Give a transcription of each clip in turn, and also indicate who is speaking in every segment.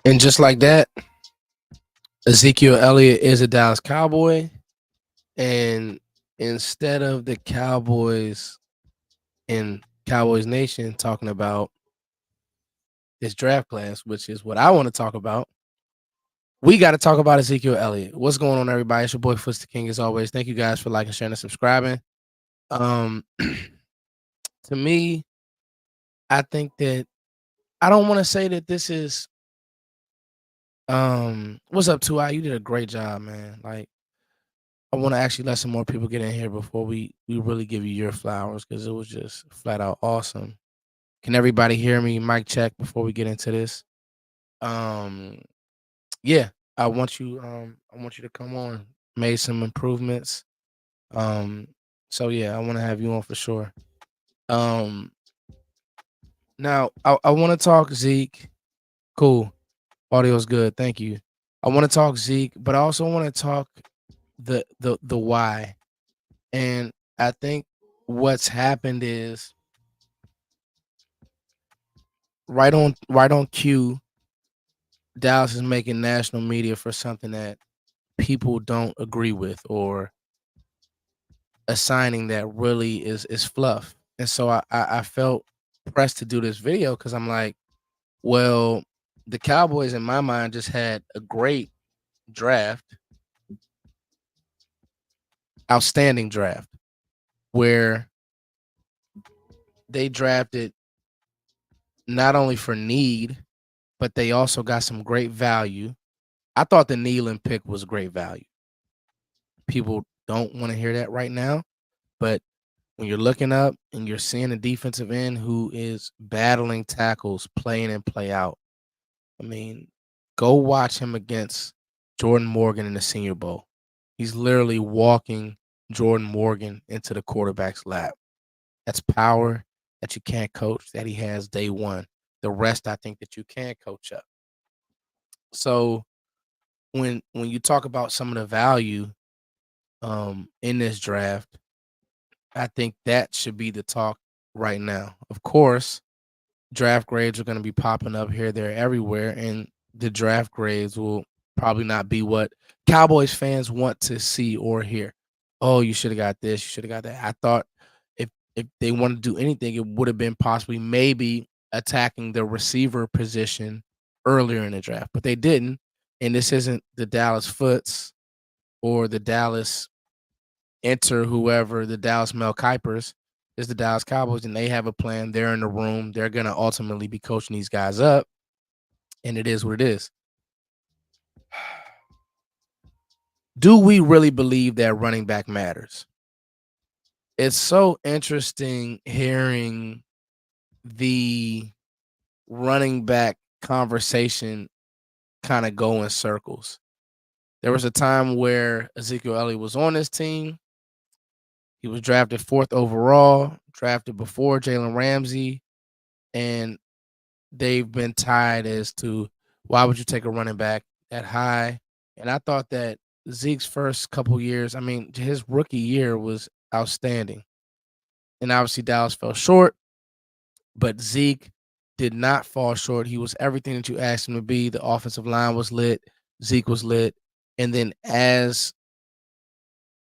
Speaker 1: And just like that, Ezekiel Elliott is a Dallas Cowboy. And instead of the Cowboys and Cowboys Nation talking about this draft class, which is what I want to talk about, we got to talk about Ezekiel Elliott. What's going on, everybody? It's your boy Footsie King, as always. Thank you guys for liking, sharing, and subscribing. To me, I think that I don't want to say that this is what's up, 2I? You did a great job, man. Like, I want to actually let some more people get in here before we really give you your flowers, because it was just flat out awesome. Can everybody hear me? Mic check before we get into this. Um, yeah, I want you to come on. Made some improvements. Um, so yeah, I want to have you on for sure. Um, Now I want to talk Zeke. Cool, audio's good. Thank you. I want to talk Zeke, but I also want to talk the why. And I think what's happened is right on cue, Dallas is making national media for something that people don't agree with, or a signing that really is fluff. And so I felt pressed to do this video because I'm like, well, the Cowboys in my mind just had a great draft, outstanding draft, where they drafted not only for need, but they also got some great value. I thought the Nealon pick was great value. People don't want to hear that right now, but when you're looking up and you're seeing a defensive end who is battling tackles, play in and play out, I mean, go watch him against Jordan Morgan in the Senior Bowl. He's literally walking Jordan Morgan into the quarterback's lap. That's power that you can't coach, that he has day one. The rest, I think that you can coach up. So when you talk about some of the value in this draft, I think that should be the talk right now. Of course, draft grades are going to be popping up here, there, everywhere, and the draft grades will probably not be what Cowboys fans want to see or hear. Oh, you should have got this, you should have got that. I thought if they wanted to do anything, it would have been possibly maybe attacking the receiver position earlier in the draft, but they didn't. And this isn't the Dallas Foots or the Dallas Enter whoever, the Dallas Mel Kipers. Is the Dallas Cowboys, and they have a plan. They're in the room. They're going to ultimately be coaching these guys up, and it is what it is. Do we really believe that running back matters? It's so interesting hearing the running back conversation kind of go in circles. There was a time where Ezekiel Elliott was on this team. He was drafted 4th overall, drafted before Jalen Ramsey, and they've been tied as to why would you take a running back that high. And I thought that Zeke's first couple years, I mean, his rookie year was outstanding. And obviously Dallas fell short, but Zeke did not fall short. He was everything that you asked him to be. The offensive line was lit. Zeke was lit. And then as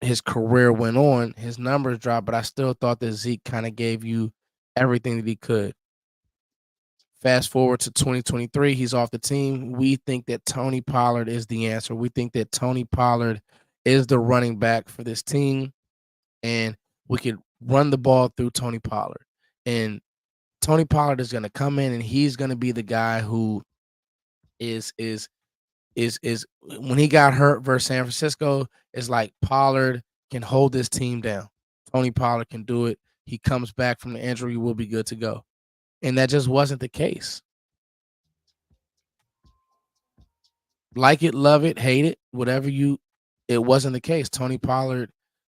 Speaker 1: his career went on, his numbers dropped, but I still thought that Zeke kind of gave you everything that he could. Fast forward to 2023, he's off the team. We think that Tony Pollard is the answer. We think that Tony Pollard is the running back for this team, and we could run the ball through Tony Pollard. And Tony Pollard is going to come in, and he's going to be the guy who is when he got hurt versus San Francisco, it's like Pollard can hold this team down. Tony Pollard can do it. He comes back from the injury, we'll be good to go. And that just wasn't the case. Like it, love it, hate it, whatever you, it wasn't the case. Tony Pollard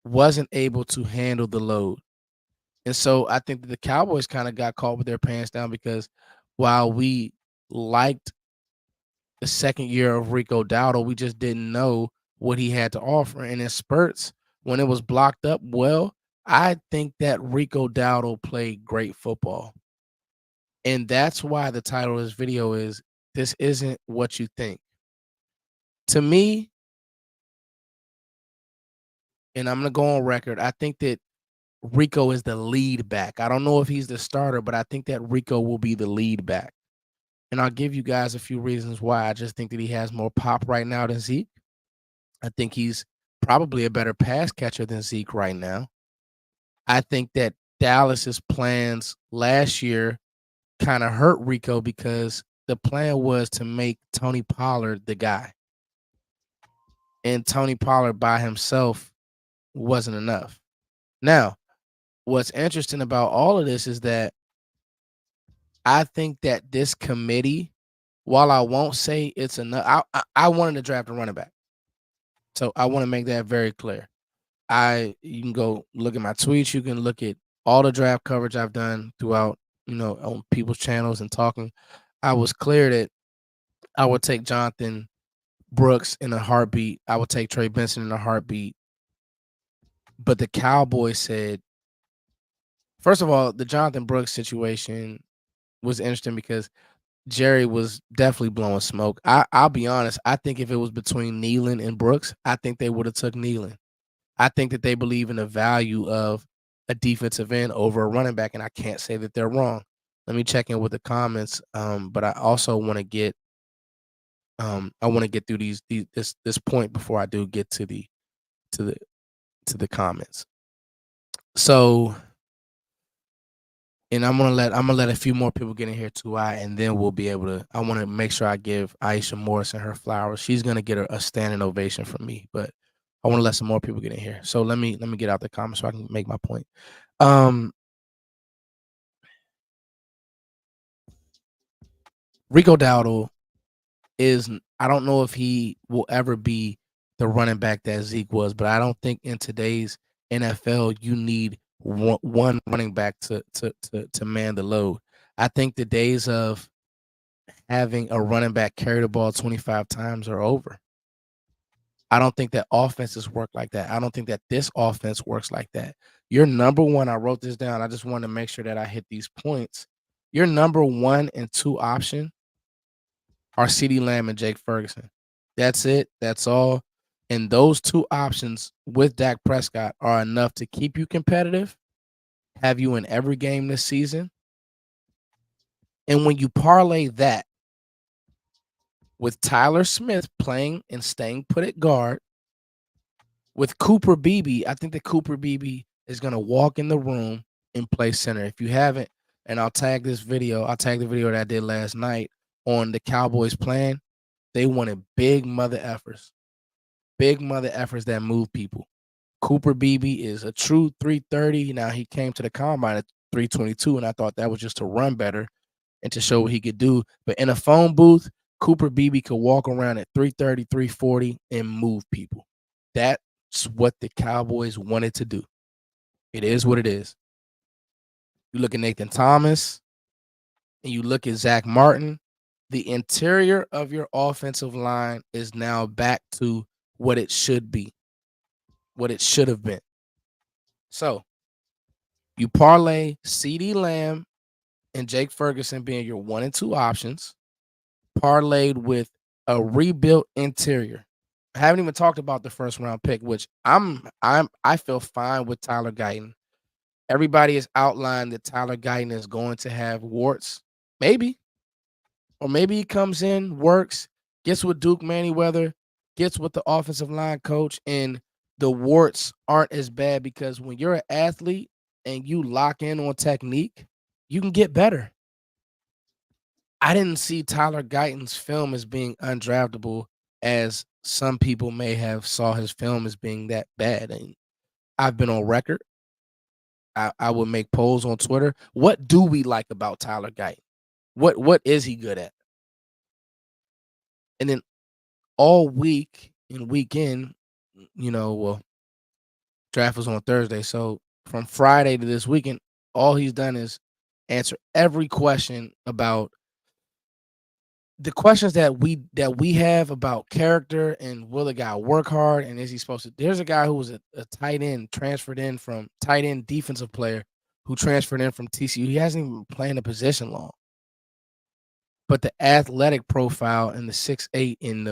Speaker 1: wasn't able to handle the load. And so I think that the Cowboys kind of got caught with their pants down, because while we liked the second year of Rico Dowdle, we just didn't know what he had to offer. And in spurts, when it was blocked up well, I think that Rico Dowdle played great football. And that's why the title of this video is this isn't what you think. To me, and I'm gonna go on record, I think that Rico is the lead back. I don't know if he's the starter, but I think that Rico will be the lead back. And I'll give you guys a few reasons why. I just think that he has more pop right now than Zeke. I think he's probably a better pass catcher than Zeke right now. I think that Dallas's plans last year kind of hurt Rico because the plan was to make Tony Pollard the guy. And Tony Pollard by himself wasn't enough. Now, what's interesting about all of this is that I think that this committee, while I won't say it's enough, I wanted to draft a running back. So I want to make that very clear. You can go look at my tweets. You can look at all the draft coverage I've done throughout, on people's channels and talking. I was clear that I would take Jonathan Brooks in a heartbeat. I would take Trey Benson in a heartbeat. But the Cowboys said, first of all, the Jonathan Brooks situation was interesting because Jerry was definitely blowing smoke. I'll be honest. I think if it was between Nealon and Brooks, I think they would have took Nealon. I think that they believe in the value of a defensive end over a running back, and I can't say that they're wrong. Let me check in with the comments. But I also want to get through this point before I do get to the comments. So, and I'm gonna let a few more people get in here too, and then we'll be able to. I want to make sure I give Aisha Morrison her flowers. She's gonna get a standing ovation from me, but I want to let some more people get in here. So let me get out the comments so I can make my point. Rico Dowdle I don't know if he will ever be the running back that Zeke was, but I don't think in today's NFL you need one running back to man the load. I think the days of having a running back carry the ball 25 times are over. I don't think that offenses work like that. I don't think that this offense works like that. Your number one, I wrote this down. I just wanted to make sure that I hit these points. Your number 1 and 2 option are CeeDee Lamb and Jake Ferguson. That's it. That's all. And those 2 options with Dak Prescott are enough to keep you competitive, have you in every game this season. And when you parlay that with Tyler Smith playing and staying put at guard, with Cooper Beebe, I think that Cooper Beebe is going to walk in the room and play center. If you haven't, and I'll tag the video that I did last night on the Cowboys plan. They wanted big mother effers that move people. Cooper Beebe is a true 330. Now, he came to the combine at 322, and I thought that was just to run better and to show what he could do. But in a phone booth, Cooper Beebe could walk around at 330, 340 and move people. That's what the Cowboys wanted to do. It is what it is. You look at Nathan Thomas and you look at Zach Martin, the interior of your offensive line is now back to what it should be, what it should have been. So you parlay CeeDee Lamb and Jake Ferguson being your 1 and 2 options, parlayed with a rebuilt interior. I haven't even talked about the first round pick, which I feel fine with Tyler Guyton. Everybody has outlined that Tyler Guyton is going to have warts. Maybe. Or maybe he comes in, works, gets with Duke Manyweather, gets with the offensive line coach, and the warts aren't as bad because when you're an athlete and you lock in on technique, you can get better. I didn't see Tyler Guyton's film as being undraftable as some people may have saw his film as being that bad. And I've been on record. I would make polls on Twitter. What do we like about Tyler Guyton? What is he good at? And then all week and weekend, draft was on Thursday. So from Friday to this weekend, all he's done is answer every question about the questions that we have about character and will the guy work hard and is he supposed to. There's a guy who was a tight end transferred in from tight end defensive player who transferred in from TCU. He hasn't even played a position long. but the athletic profile and the 6'8" and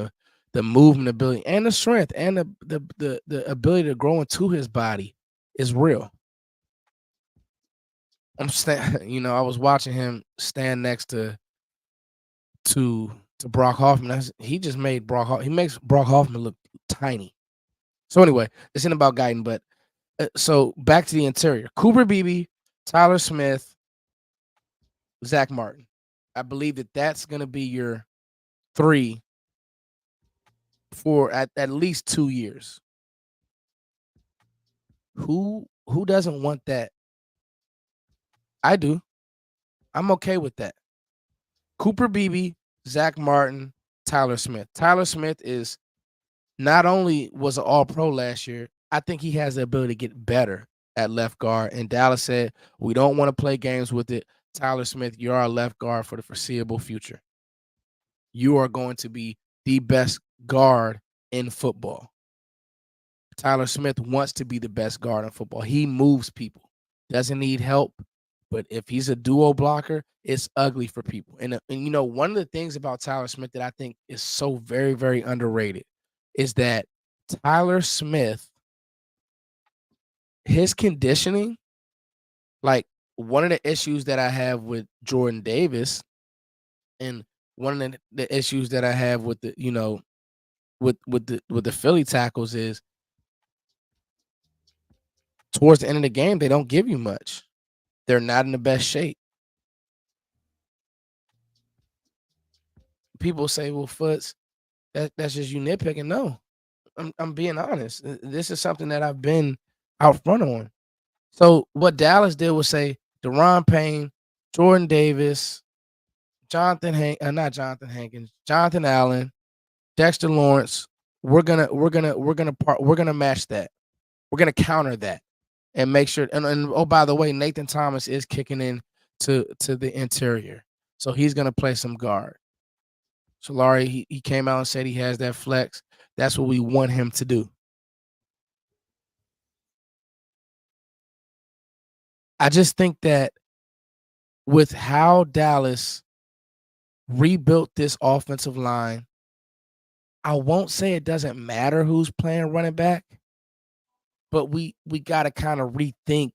Speaker 1: the movement ability and the strength and the ability to grow into his body is real. I was watching him stand next to to Brock Hoffman. He just made he makes Brock Hoffman look tiny. So anyway, this isn't about Guyton, but so back to the interior: Cooper Beebe, Tyler Smith, Zach Martin. I believe that's going to be your three for at least 2 years. Who doesn't want that? I do. I'm okay with that. Cooper Beebe, Zach Martin, Tyler Smith. Tyler Smith is not only was an All-Pro last year, I think he has the ability to get better at left guard. And Dallas said, we don't want to play games with it. Tyler Smith, you're our left guard for the foreseeable future. You are going to be the best guard in football. Tyler Smith wants to be the best guard in football. He moves people, doesn't need help. But if he's a duo blocker, it's ugly for people. And one of the things about Tyler Smith that I think is so very, very underrated is that Tyler Smith, his conditioning, like one of the issues that I have with Jordan Davis and one of the issues that I have with the Philly tackles is towards the end of the game, they don't give you much. They're not in the best shape. People say, well, Foots, that's just you nitpicking. No, I'm being honest. This is something that I've been out front on. So what Dallas did was say Daron Payne, Jordan Davis, not Jonathan Hankins, Jonathan Allen, Dexter Lawrence. We're gonna match that. We're gonna counter that and make sure. And oh, by the way, Nathan Thomas is kicking in to the interior, so he's gonna play some guard. Solari, he came out and said he has that flex. That's what we want him to do. I just think that with how Dallas rebuilt this offensive line, I won't say it doesn't matter who's playing running back, but we got to kind of rethink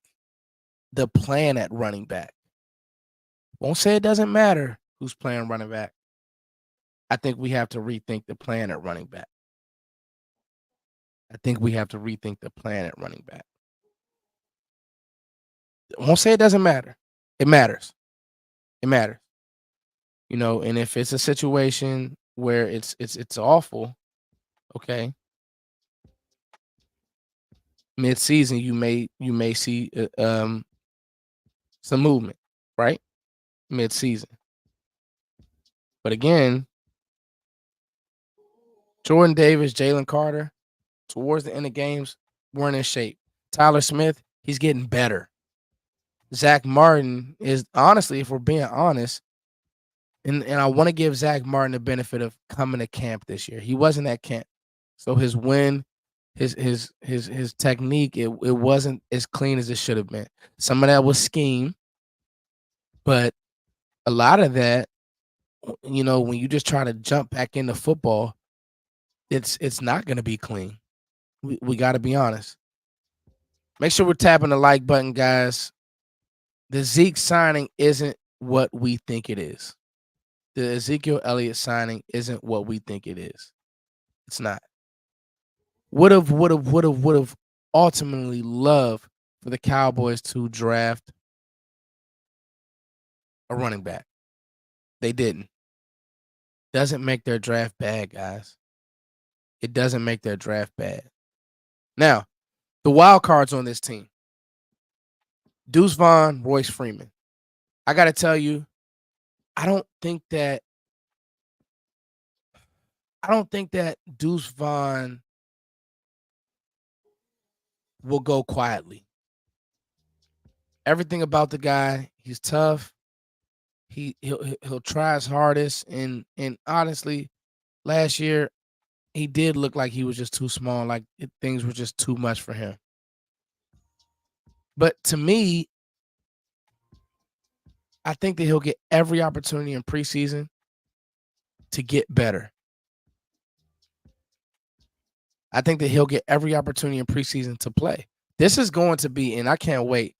Speaker 1: the plan at running back. Won't say it doesn't matter who's playing running back. I think we have to rethink the plan at running back. Won't say it doesn't matter. It matters. It matters. And if it's a situation where it's awful, okay. Mid-season, you may see some movement, right? Mid-season. But again, Jordan Davis, Jalen Carter, towards the end of games, weren't in shape. Tyler Smith, he's getting better. Zach Martin is honestly, if we're being honest, and I want to give Zach Martin the benefit of coming to camp this year. He wasn't at camp. So his win, his technique, it wasn't as clean as it should have been. Some of that was scheme, but a lot of that, when you just try to jump back into football, it's not going to be clean. We got to be honest. Make sure we're tapping the like button, guys. The Zeke signing isn't what we think it is. The Ezekiel Elliott signing isn't what we think it is. It's not. Would have ultimately loved for the Cowboys to draft a running back. They didn't. Doesn't make their draft bad, guys. It doesn't make their draft bad. Now, the wild cards on this team. Deuce Vaughn, Royce Freeman. I got to tell you, I don't think that Deuce Vaughn will go quietly. Everything about the guy, he's tough. He'll try his hardest, and honestly, last year he did look like he was just too small, like things were just too much for him. But to me, I think that he'll get every opportunity in preseason to get better. I think that he'll get every opportunity in preseason to play. This is going to be, and I can't wait.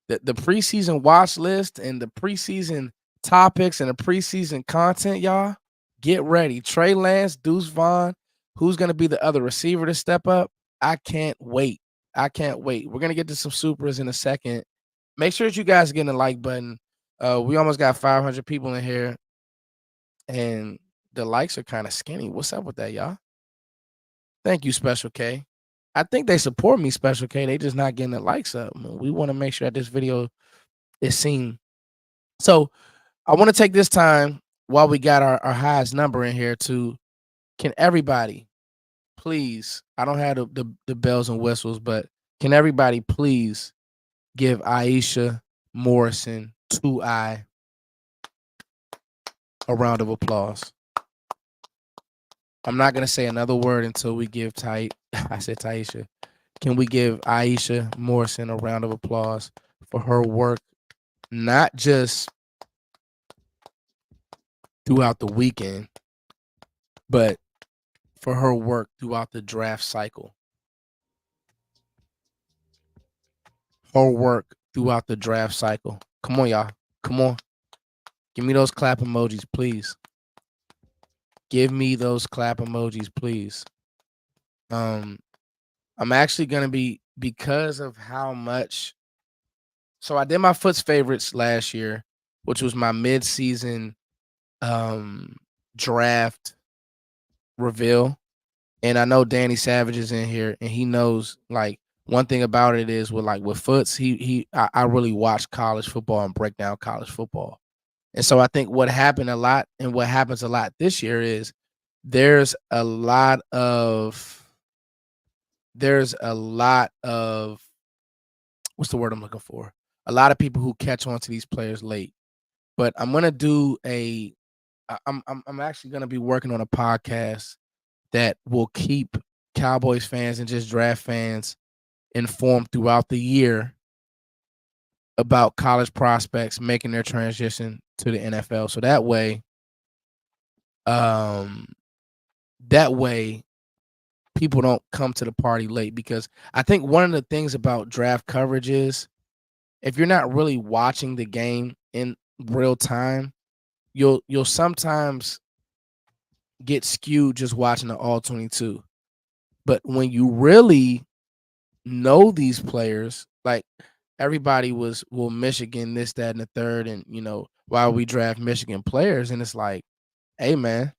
Speaker 1: The preseason watch list and the preseason topics and the preseason content, y'all, get ready. Trey Lance, Deuce Vaughn, who's going to be the other receiver to step up? I can't wait. I can't wait. We're going to get to some supers in a second. Make sure that you guys get the like button. We almost got 500 people in here, and the likes are kind of skinny. What's up with that, y'all? Thank you, Special K. I think they support me, Special K. They just not getting the likes up. We want to make sure that this video is seen. So I want to take this time while we got our highest number in here to, can everybody please, I don't have the bells and whistles, but can everybody please give Aisha Morrison 2I a round of applause. I'm not going to say another word until we give I said Taisha. Can we give Aisha Morrison a round of applause for her work, not just throughout the weekend, but for her work throughout the draft cycle? Her work throughout the draft cycle. Come on, y'all. Come on. Give me those clap emojis, please. Give me those clap emojis, please. I'm actually going to be, because of how much. So I did my Foot's favorites last year, which was my mid-season draft reveal. And I know Danny Savage is in here, and he knows, like, one thing about it is with Foots, I really watch college football and break down college football. And so I think what happened a lot, and what happens a lot this year, is there's a lot of what's the word I'm looking for? A lot of people who catch on to these players late. But I'm gonna do I'm actually gonna be working on a podcast that will keep Cowboys fans and just draft fans informed throughout the year about college prospects making their transition to the NFL. So that way people don't come to the party late, because I think one of the things about draft coverage is, if you're not really watching the game in real time, you'll sometimes get skewed just watching the all 22. But when you really know these players, like, everybody will Michigan this, that, and the third, and why we draft Michigan players, and it's like, hey man,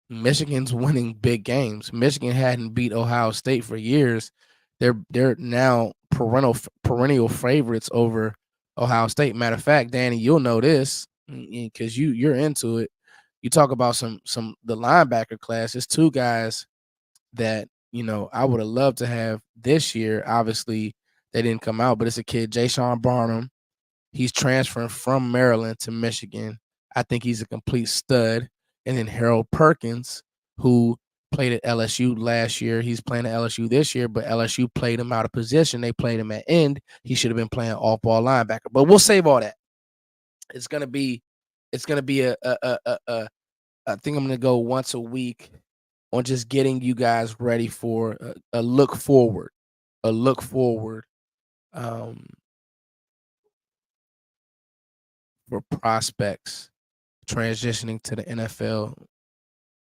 Speaker 1: Michigan's winning big games. Michigan hadn't beat Ohio State for years. They're now perennial favorites over Ohio State. Matter of fact, Danny, you'll know this because you're into it. You talk about the linebacker class. There's two guys that I would have loved to have this year. Obviously, they didn't come out, but it's a kid, Jaysean Barnum. He's transferring from Maryland to Michigan. I think he's a complete stud. And then Harold Perkins, who played at LSU last year. He's playing at LSU this year, but LSU played him out of position. They played him at end. He should have been playing off-ball linebacker. But we'll save all that. It's gonna be I think I'm gonna go once a week on just getting you guys ready for a look forward, um, for prospects transitioning to the NFL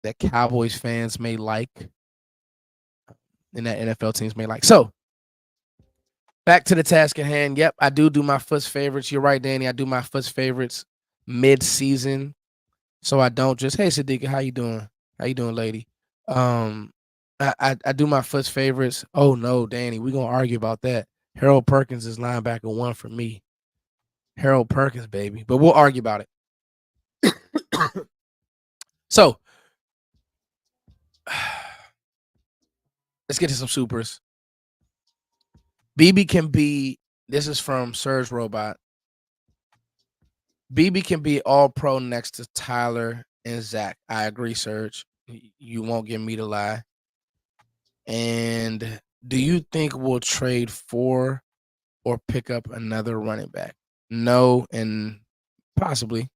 Speaker 1: that Cowboys fans may like, and that NFL teams may like. So back to the task at hand. Yep, I do my Foot's favorites. You're right, Danny. I do my Foot's favorites mid-season, so I don't just, hey, Sadiqa, how you doing? How you doing, lady? I do my Foot's favorites. Oh no, Danny, we're gonna argue about that. Harold Perkins is linebacker one for me. Harold Perkins, baby. But we'll argue about it. So let's get to some supers. BB can be, this is from Surge Robot. BB can be all pro next to Tyler and Zach. I agree, Surge. You won't get me to lie. And do you think we'll trade for or pick up another running back? No, and possibly.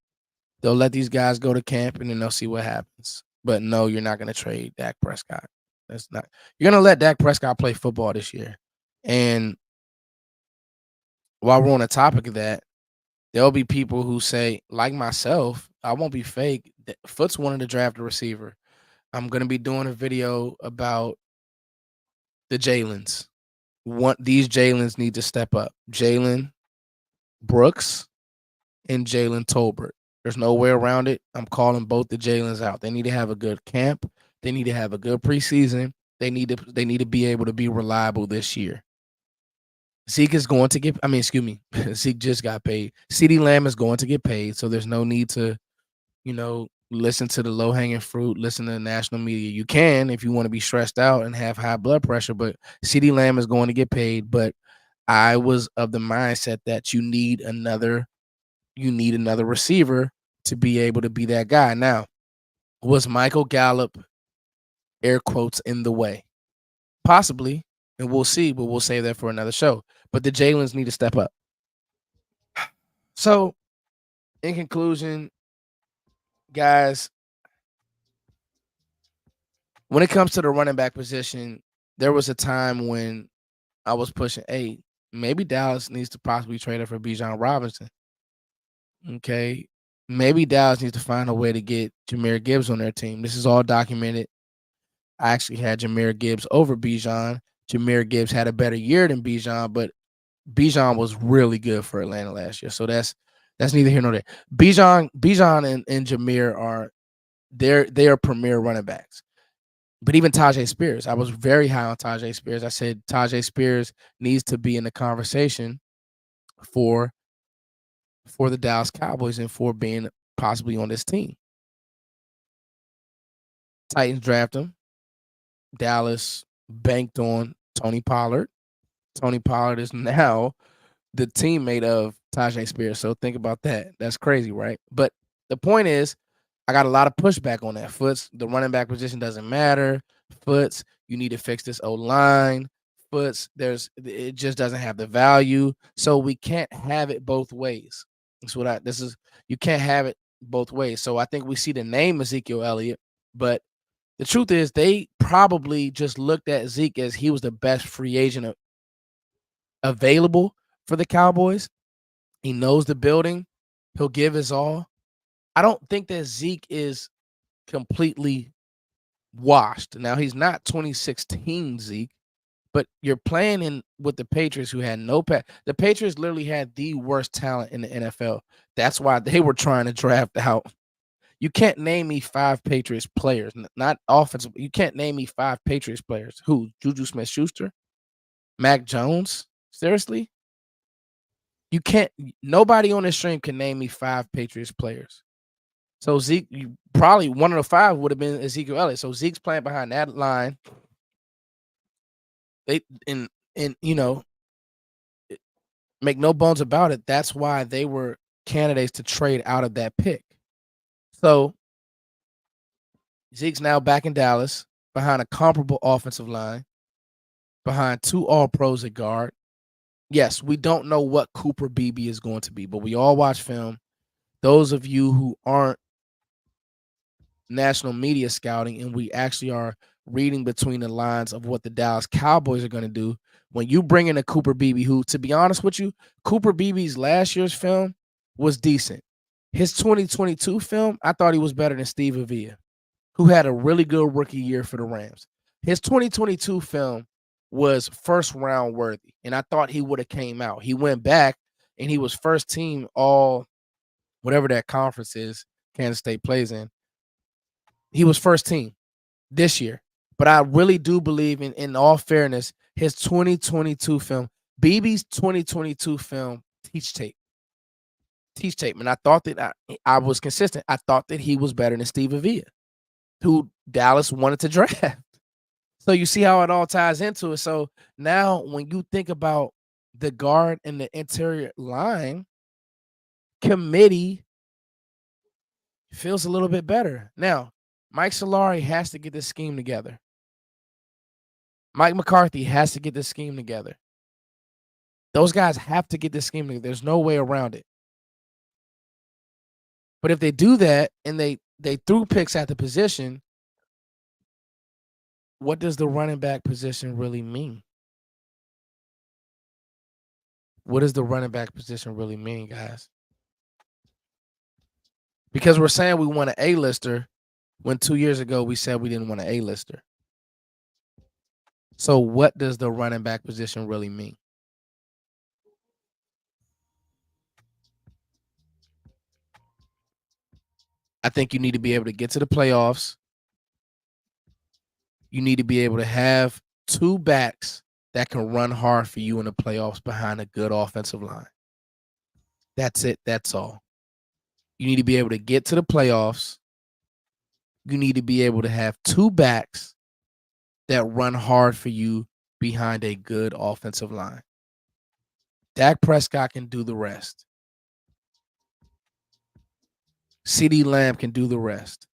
Speaker 1: They'll let these guys go to camp and then they'll see what happens. But no, you're not going to trade Dak Prescott. That's not. You're going to let Dak Prescott play football this year. And while we're on the topic of that, there'll be people who say, like myself, I won't be fake. Foots wanted to draft a receiver. I'm going to be doing a video about the Jalen's. These Jalen's need to step up. Jalen Brooks and Jalen Tolbert. There's no way around it. I'm calling both the Jalen's out. They need to have a good camp. They need to have a good preseason. They need to be able to be reliable this year. Zeke is going to get. Zeke just got paid. CeeDee Lamb is going to get paid, so there's no need to, listen to the low hanging fruit. Listen to the national media. You can if you want to be stressed out and have high blood pressure, but CeeDee Lamb is going to get paid. But I was of the mindset that you need another receiver to be able to be that guy. Now, was Michael Gallup, air quotes, in the way? Possibly, and we'll see, but we'll save that for another show. But the Jalen's need to step up. So, in conclusion, guys, when it comes to the running back position, there was a time when I was pushing, hey, maybe Dallas needs to possibly trade up for Bijan Robinson. Okay. Maybe Dallas needs to find a way to get Jahmyr Gibbs on their team. This is all documented. I actually had Jahmyr Gibbs over Bijan. Jahmyr Gibbs had a better year than Bijan, but Bijan was really good for Atlanta last year. So that's neither here nor there. Bijan and Jahmyr are they are premier running backs. But even Tajay Spears, I was very high on Tajay Spears. I said Tajay Spears needs to be in the conversation for the Dallas Cowboys and for being possibly on this team. Titans draft him. Dallas banked on Tony Pollard. Tony Pollard is now the teammate of Tajay Spears. So think about that. That's crazy, right? But the point is, I got a lot of pushback on that. Foots, the running back position doesn't matter. Foots, you need to fix this O-line. Foots, it just doesn't have the value. So we can't have it both ways. You can't have it both ways. So I think we see the name Ezekiel Elliott, but the truth is they probably just looked at Zeke as he was the best free agent available for the Cowboys. He knows the building. He'll give his all. I don't think that Zeke is completely washed. Now, he's not 2016 Zeke, but you're playing with the Patriots who had no the Patriots literally had the worst talent in the NFL. That's why they were trying to draft out. You can't name me 5 Patriots players, not offensive. You can't name me 5 Patriots players. Who? Juju Smith-Schuster? Mac Jones? Seriously? You can't. Nobody on this stream can name me 5 Patriots players. So Zeke, probably one of the 5 would have been Ezekiel Elliott. So Zeke's playing behind that line. Make no bones about it. That's why they were candidates to trade out of that pick. So Zeke's now back in Dallas behind a comparable offensive line, behind 2 All-Pros at guard. Yes, we don't know what Cooper Beebe is going to be, but we all watch film. Those of you who aren't national media scouting and we actually are reading between the lines of what the Dallas Cowboys are going to do, when you bring in a Cooper Beebe, who, to be honest with you, Cooper Beebe's last year's film was decent. His 2022 film, I thought he was better than Steve Avila, who had a really good rookie year for the Rams. His 2022 film was first round worthy, and I thought he would have came out. He went back, and he was first team all whatever that conference is Kansas State plays in. He was first team this year. But I really do believe, in all fairness, his 2022 film, Beebe's 2022 film, teach tape. And I thought that I was consistent. I thought that he was better than Steve Avila, who Dallas wanted to draft. So you see how it all ties into it. So now when you think about the guard and the interior line, committee feels a little bit better. Now, Mike Solari has to get this scheme together. Mike McCarthy has to get this scheme together. Those guys have to get this scheme together. There's no way around it. But if they do that and they threw picks at the position, what does the running back position really mean? What does the running back position really mean, guys? Because we're saying we want an A-lister when 2 years ago we said we didn't want an A-lister. So what does the running back position really mean? I think you need to be able to get to the playoffs. You need to be able to have 2 backs that can run hard for you in the playoffs behind a good offensive line. That's it. That's all. You need to be able to get to the playoffs. You need to be able to have 2 backs that run hard for you behind a good offensive line. Dak Prescott can do the rest. CeeDee Lamb can do the rest.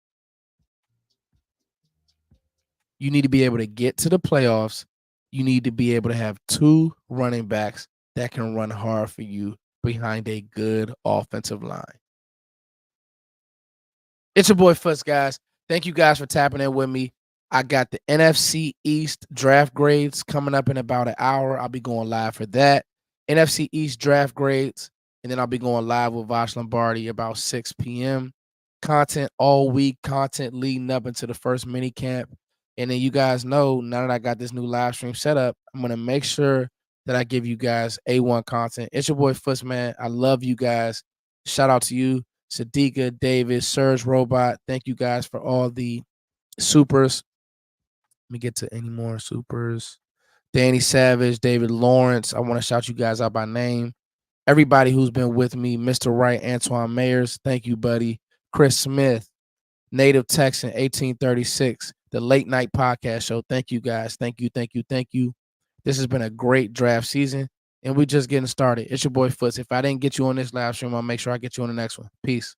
Speaker 1: You need to be able to get to the playoffs. You need to be able to have 2 running backs that can run hard for you behind a good offensive line. It's your boy Foots, guys. Thank you guys for tapping in with me. I got the NFC East draft grades coming up in about an hour. I'll be going live for that. NFC East draft grades, and then I'll be going live with Vosh Lombardi about 6 p.m. Content all week, content leading up into the first mini camp. And then you guys know, now that I got this new live stream set up, I'm going to make sure that I give you guys A1 content. It's your boy Foots, man. I love you guys. Shout out to you, Sadiqa, David, Surge Robot. Thank you guys for all the supers. Let me get to any more supers. Danny Savage, David Lawrence. I want to shout you guys out by name. Everybody who's been with me, Mr. Wright, Antoine Mayers. Thank you, buddy. Chris Smith, Native Texan, 1836, the Late Night Podcast Show. Thank you, guys. Thank you, thank you, thank you. This has been a great draft season, and we're just getting started. It's your boy Foots. If I didn't get you on this live stream, I'll make sure I get you on the next one. Peace.